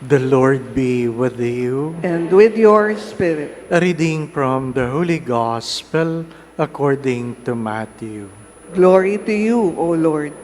The Lord be with you. And with your spirit. A reading from the Holy Gospel according to Matthew. Glory to you, O Lord.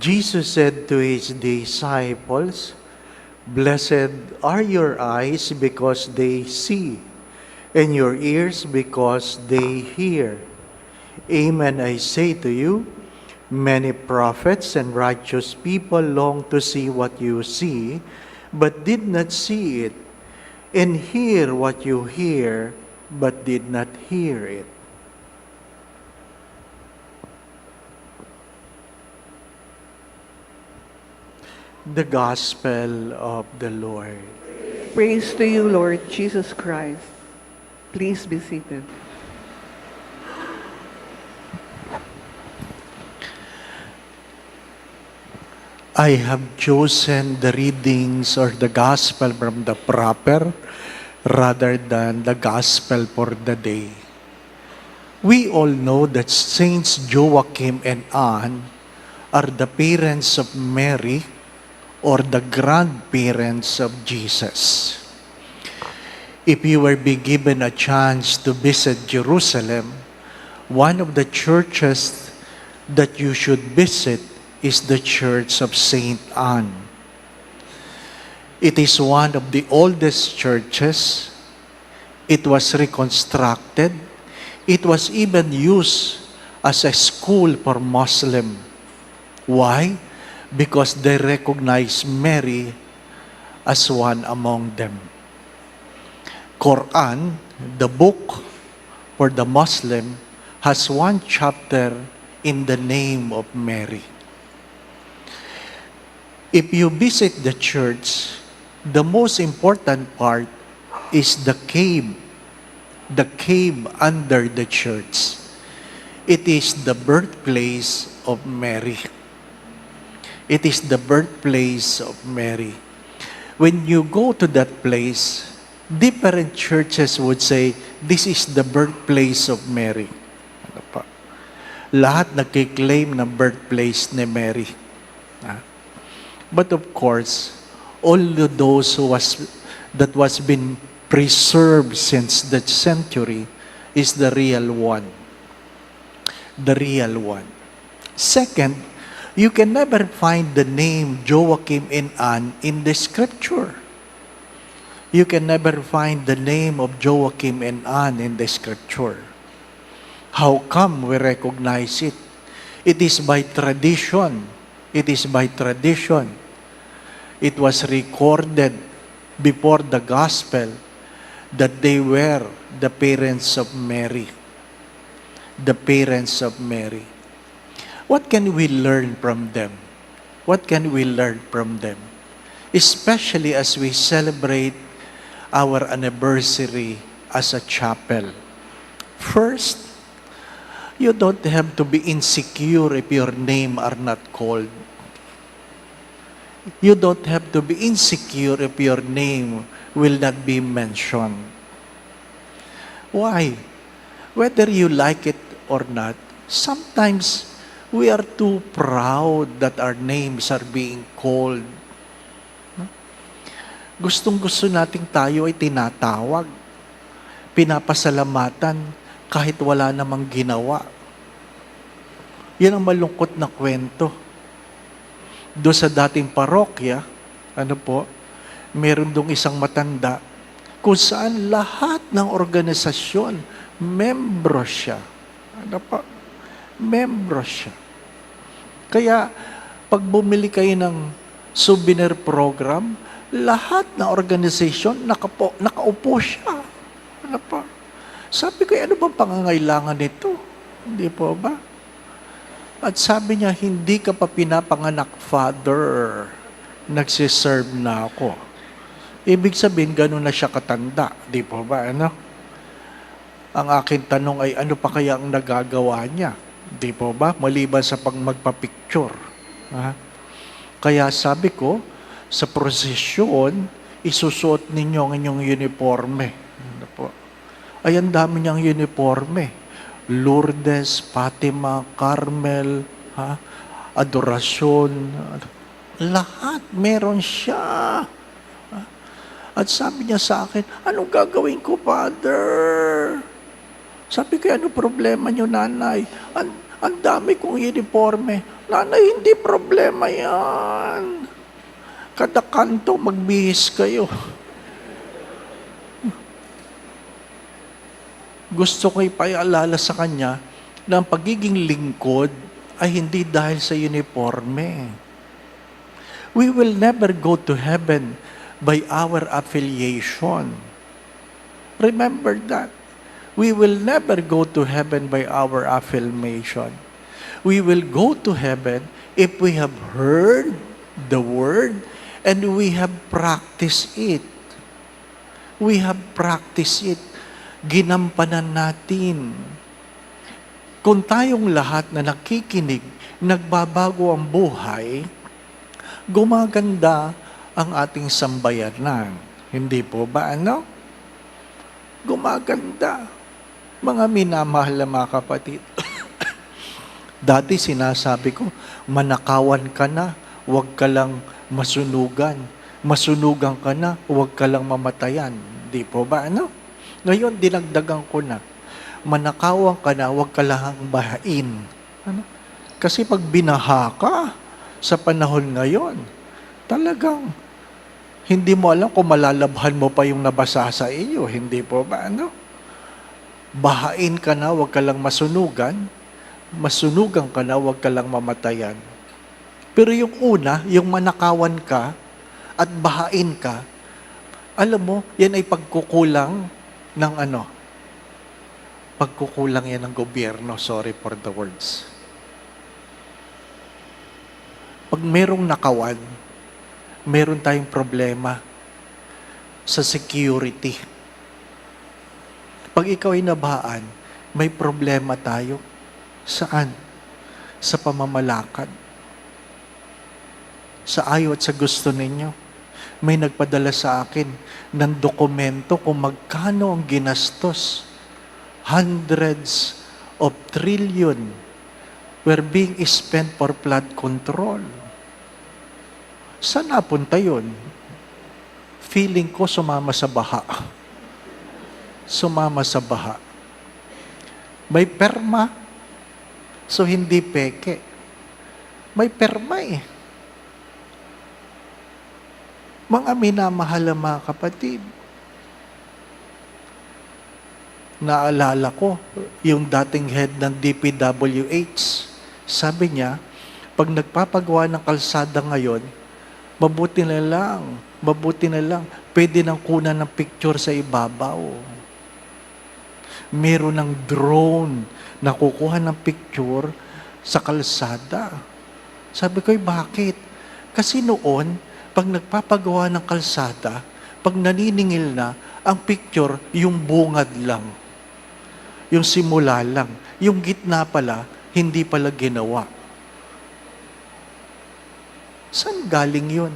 Jesus said to his disciples, "Blessed are your eyes because they see, and your ears because they hear. Amen, I say to you, many prophets and righteous people long to see what you see, but did not see it, and hear what you hear, but did not hear it." The Gospel of the Lord. Praise to you, Lord Jesus Christ. Please be seated. I have chosen the readings or the Gospel from the proper rather than the Gospel for the day. We all know that Saints Joachim and Anne are the parents of Mary or the grandparents of Jesus. If you were be given a chance to visit Jerusalem, one of the churches that you should visit is the Church of Saint Anne. It is one of the oldest churches. It was reconstructed. It was even used as a school for Muslim. Why? Because they recognize Mary as one among them. Quran, the book for the Muslim, has one chapter in the name of Mary. If you visit the church, the most important part is the cave under the church. It is the birthplace of Mary. It is the birthplace of Mary. When you go to that place, different churches would say, this is the birthplace of Mary. Ano pa? Lahat nagkiklaim na birthplace ni Mary. But of course, all of those that was been preserved since that century is the real one. The real one. Second, you can never find the name Joachim and Anne in the scripture. You can never find the name of Joachim and Anne in the scripture. How come we recognize it? It is by tradition. It is by tradition. It was recorded before the gospel that they were the parents of Mary. The parents of Mary. What can we learn from them? What can we learn from them? Especially as we celebrate our anniversary as a chapel. First, you don't have to be insecure if your name are not called. You don't have to be insecure if your name will not be mentioned. Why? Whether you like it or not, sometimes we are too proud that our names are being called. Gustong-gusto nating tayo ay tinatawag, pinapasalamatan kahit wala namang ginawa. Yan ang malungkot na kwento. Doon sa dating parokya, meron dong isang matanda kung saan lahat ng organisasyon, membro siya. Membro siya. Kaya, pag bumili kayo ng souvenir program, lahat ng organisasyon, nakaupo siya. Sabi ko, ano bang pangangailangan nito? Hindi po ba? At sabi niya, hindi ka pa pinapanganak, Father. Nagsiserve na ako. Ibig sabihin, gano'n na siya katanda. Di po ba? Ang aking tanong ay, ano pa kaya ang nagagawa niya? Di po ba? Maliban sa magpa-picture. Kaya sabi ko, sa prosesyon, isusuot ninyo ang inyong uniforme. Ano po? Ay, ang dami niyang uniforme. Lourdes, Fatima, Carmel, Adorasyon, lahat meron siya. At sabi niya sa akin, anong gagawin ko, Father? Sabi ko, ano problema niyo, nanay? Ang dami kong uniforme. Nanay, hindi problema yan. Kada kanto, magbihis kayo. Gusto ko ipaalala sa kanya na ang pagiging lingkod ay hindi dahil sa uniforme. We will never go to heaven by our affiliation. Remember that. We will never go to heaven by our affirmation. We will go to heaven if we have heard the word and we have practiced it. We have practiced it. Ginampanan natin. Kung tayong lahat na nakikinig, nagbabago ang buhay, gumaganda ang ating sambayanan. Hindi po ba, ano? Gumaganda. Mga minamahal na mga kapatid. Dati sinasabi ko, manakawan ka na, huwag ka lang masunugan. Masunugan ka na, huwag ka lang mamatayan. Hindi po ba, ano? Ngayon, dinagdagan ko na. Manakawan ka na, huwag ka lang bahain. Ano? Kasi pag binaha ka sa panahon ngayon, talagang hindi mo alam kung malalabhan mo pa yung nabasa sa iyo. Hindi po ba, ano? Bahain ka na, huwag ka lang masunugan. Masunugan ka na, huwag ka lang mamatayan. Pero yung una, yung manakawan ka at bahain ka, alam mo, yan ay pagkukulang ng ano? Pagkukulang yan ng gobyerno. Sorry for the words. Pag merong nakawan, meron tayong problema sa security. Pag ikaw ay nabahaan, may problema tayo. Saan? Sa pamamalakad. Sa ayaw at sa gusto ninyo. May nagpadala sa akin ng dokumento kung magkano ang ginastos. Hundreds of trillion were being spent for flood control. Saan napunta yun? Feeling ko sumama sa baha. Sumama sa baha. May perma, so hindi peke. May perma eh. Mga minamahal na mga kapatid, naalala ko, yung dating head ng DPWH, sabi niya, pag nagpapagawa ng kalsada ngayon, mabuti na lang, pwede nang kunan ng picture sa ibabaw. Meron ng drone na kukuha ng picture sa kalsada. Sabi ko, bakit? Kasi noon, pag nagpapagawa ng kalsada, pag naniningil na, ang picture, yung bungad lang. Yung simula lang. Yung gitna pala, hindi pala ginawa. Saan galing yun?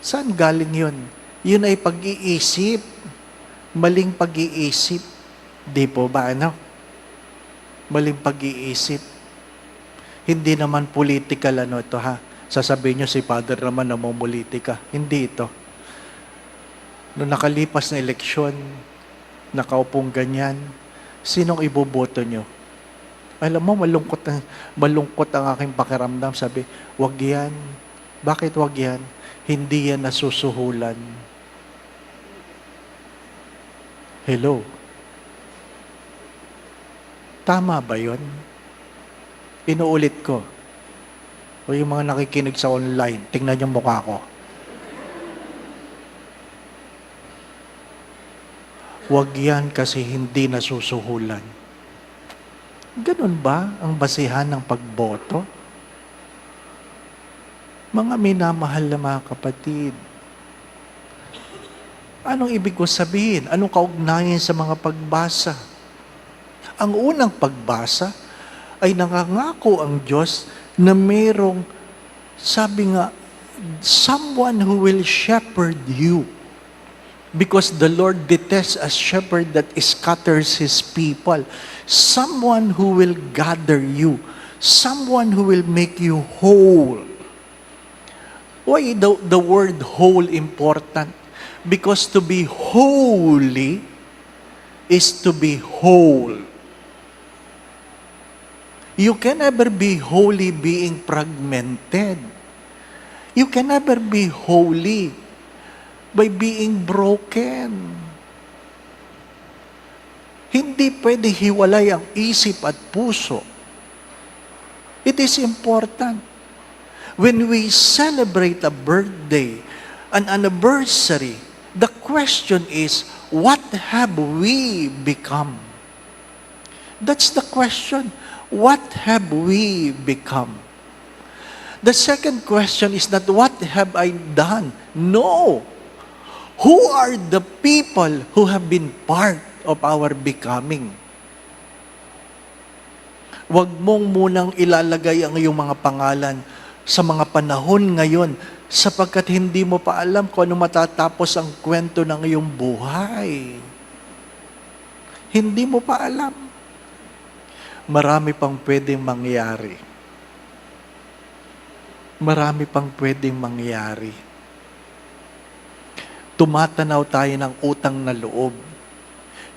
Saan galing yun? Yun ay pag-iisip. Maling pag-iisip. Di po ba, ano? Maling pag-iisip. Hindi naman political ano ito, ha? Sasabihin nyo si Father naman na politika. Hindi ito. Noong nakalipas na eleksyon, nakaupong ganyan, sinong iboboto nyo? Alam mo, malungkot ang aking pakiramdam. Sabi, wag yan. Bakit wag yan? Hindi yan nasusuhulan. Hello? Tama ba yun? Inuulit ko. O yung mga nakikinig sa online, tingnan yung mukha ko. Wag yan kasi hindi nasusuhulan. Ganun ba ang basihan ng pagboto? Mga minamahal na mga kapatid, anong ibig ko sabihin? Anong kaugnayan sa mga pagbasa? Ang unang pagbasa ay nangangako ang Diyos na mayroong Sabi nga, someone who will shepherd you. Because the Lord detests a shepherd that scatters his people. Someone who will gather you. Someone who will make you whole. Why the word whole important? Because to be holy is to be whole. You can never be holy being fragmented. You can never be holy by being broken. Hindi pwede hiwalay ang isip at puso. It is important. When we celebrate a birthday, an anniversary, the question is, what have we become? That's the question. What have we become? The second question is not, what have I done? No. Who are the people who have been part of our becoming? Huwag mong munang ilalagay ang iyong mga pangalan sa mga panahon ngayon sapagkat hindi mo pa alam kung ano matatapos ang kwento ng iyong buhay. Hindi mo pa alam. Marami pang pwedeng mangyari. Marami pang pwedeng mangyari. Tumatanaw tayo ng utang na loob.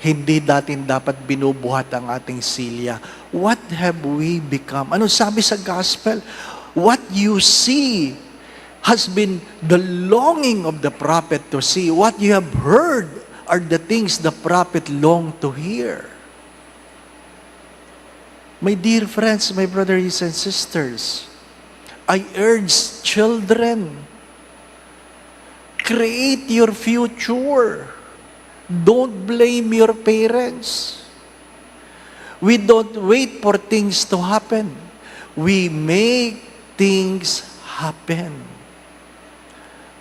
Hindi datin dapat binubuhat ang ating silya. What have we become? Ano sabi sa gospel? What you see has been the longing of the prophet to see. What you have heard are the things the prophet longed to hear. My dear friends, my brothers and sisters, I urge children, create your future. Don't blame your parents. We don't wait for things to happen. We make things happen.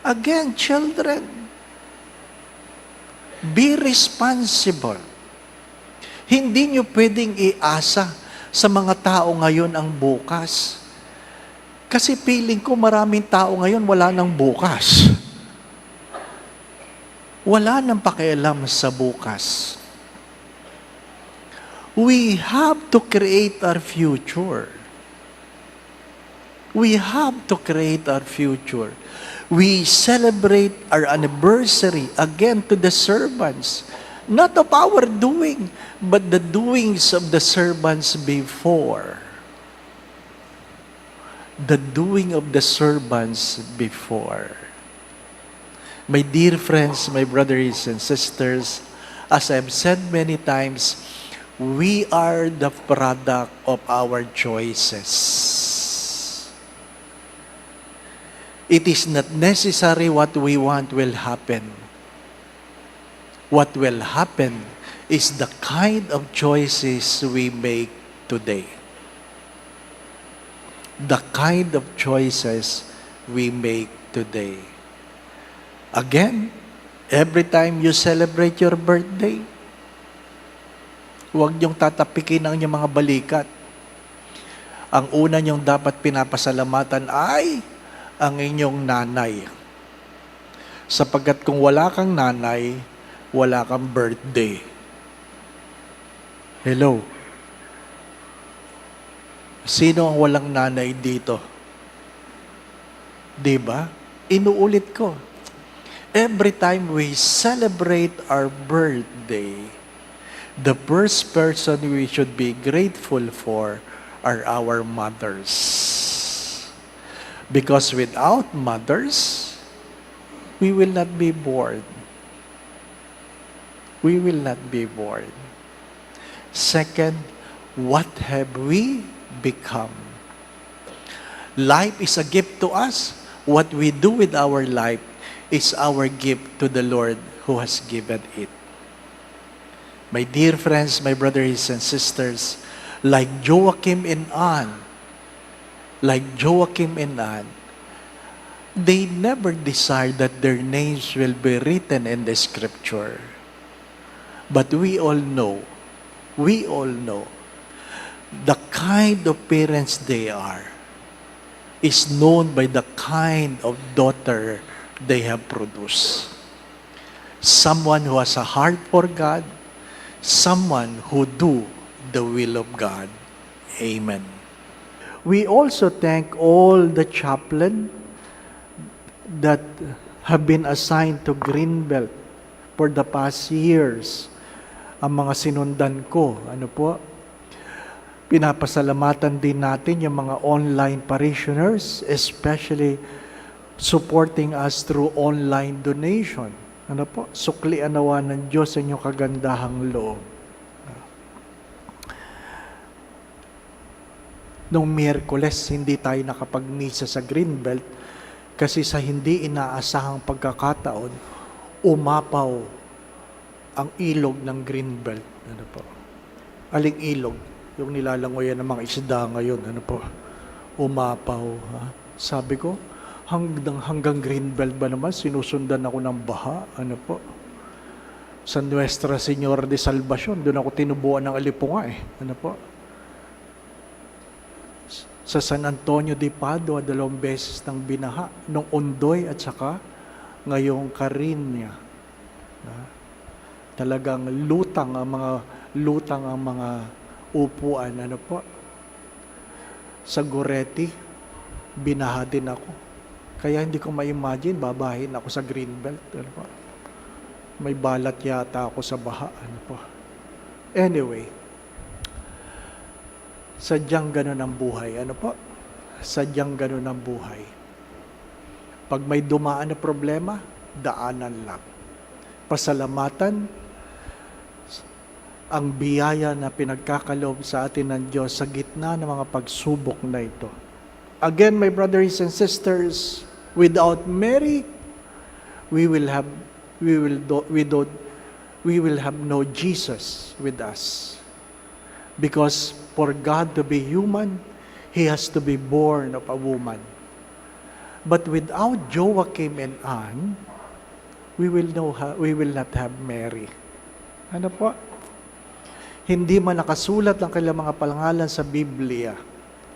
Again, children, be responsible. Hindi nyo pwedeng iasa sa mga tao ngayon ang bukas. Kasi feeling ko maraming tao ngayon wala nang bukas. Wala nang pakialam sa bukas. We have to create our future. We have to create our future. We celebrate our anniversary again to the servants. Not of our doing, but the doings of the servants before. The doing of the servants before. My dear friends, my brothers and sisters, as I've said many times, we are the product of our choices. It is not necessary what we want will happen. What will happen is the kind of choices we make today. The kind of choices we make today. Again, every time you celebrate your birthday, huwag niyong tatapikin ang inyong mga balikat. Ang una niyong dapat pinapasalamatan ay ang inyong nanay. Sapagkat kung wala kang nanay, wala kang birthday. Hello? Sino ang walang nanay dito? Diba? Inuulit ko. Every time we celebrate our birthday, the first person we should be grateful for are our mothers. Because without mothers, we will not be born. We will not be born. Second, what have we become? Life is a gift to us. What we do with our life is our gift to the Lord who has given it. My dear friends, my brothers and sisters, like Joachim and Anne, they never desired that their names will be written in the scripture. But we all know the kind of parents they are. is known by the kind of daughter they have produced. Someone who has a heart for God, someone who do the will of God. Amen. We also thank all the chaplain that have been assigned to Greenbelt for the past years. Ang mga sinundan ko, pinapasalamatan din natin yung mga online parishioners, especially supporting us through online donation. Suklian nawa ng Diyos sa inyong kagandahang loob. Noong Miyerkules, hindi tayo nakapag-misa sa Greenbelt kasi sa hindi inaasahang pagkakataon, umapaw ang ilog ng Greenbelt. Aling ilog? Yung nilalangoyan ng mga isda ngayon. Umapaw. Sabi ko, hanggang Greenbelt ba naman, sinusundan ako ng baha? Sa Nuestra Señora de Salvacion, doon ako tinubuan ng alipunga Sa San Antonio de Padua, 2 beses ng binaha, nung Ondoy at saka ngayong Carina. Talagang lutang ang mga upuan. Sa Goretti, binaha din ako. Kaya hindi ko ma-imagine, babahin ako sa Greenbelt. May balat yata ako sa baha. Anyway, sadyang ganun ang buhay. Sadyang ganun ang buhay. Pag may dumaan na problema, daanan lang. Pasalamatan ang biyaya na pinagkakaloob sa atin ng Diyos sa gitna ng mga pagsubok na ito. Again, my brothers and sisters, without Mary, we will have no Jesus with us. Because for God to be human, He has to be born of a woman. But without Joachim and Anne, we will not have Mary. Hindi man nakasulat ang kanilang mga pangalan sa Biblia,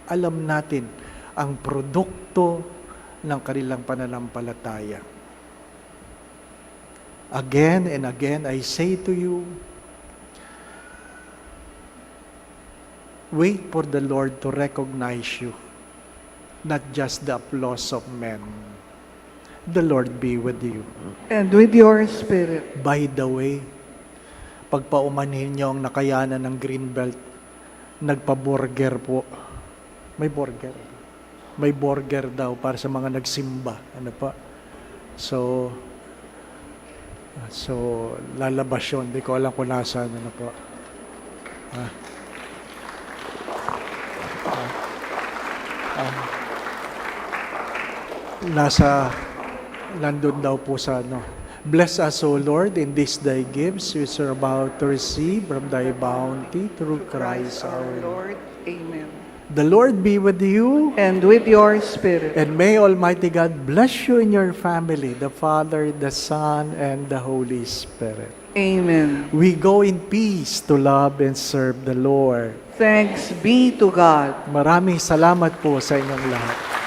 alam natin ang produkto ng kanilang pananampalataya. Again and again, I say to you, wait for the Lord to recognize you, not just the applause of men. The Lord be with you. And with your spirit. By the way, pagpaumanhin niyo ang nakayanan ng Greenbelt, nagpa-burger po. May burger. May burger daw para sa mga nagsimba. So lalabas yun. Hindi ko alam kung nasaan. Nandun daw po sa Bless us, O Lord, in this thy gifts which are about to receive from thy bounty through Christ our Lord. Amen. The Lord be with you. And with your spirit. And may Almighty God bless you and your family, the Father, the Son, and the Holy Spirit. Amen. We go in peace to love and serve the Lord. Thanks be to God. Maraming salamat po sa inyong lahat.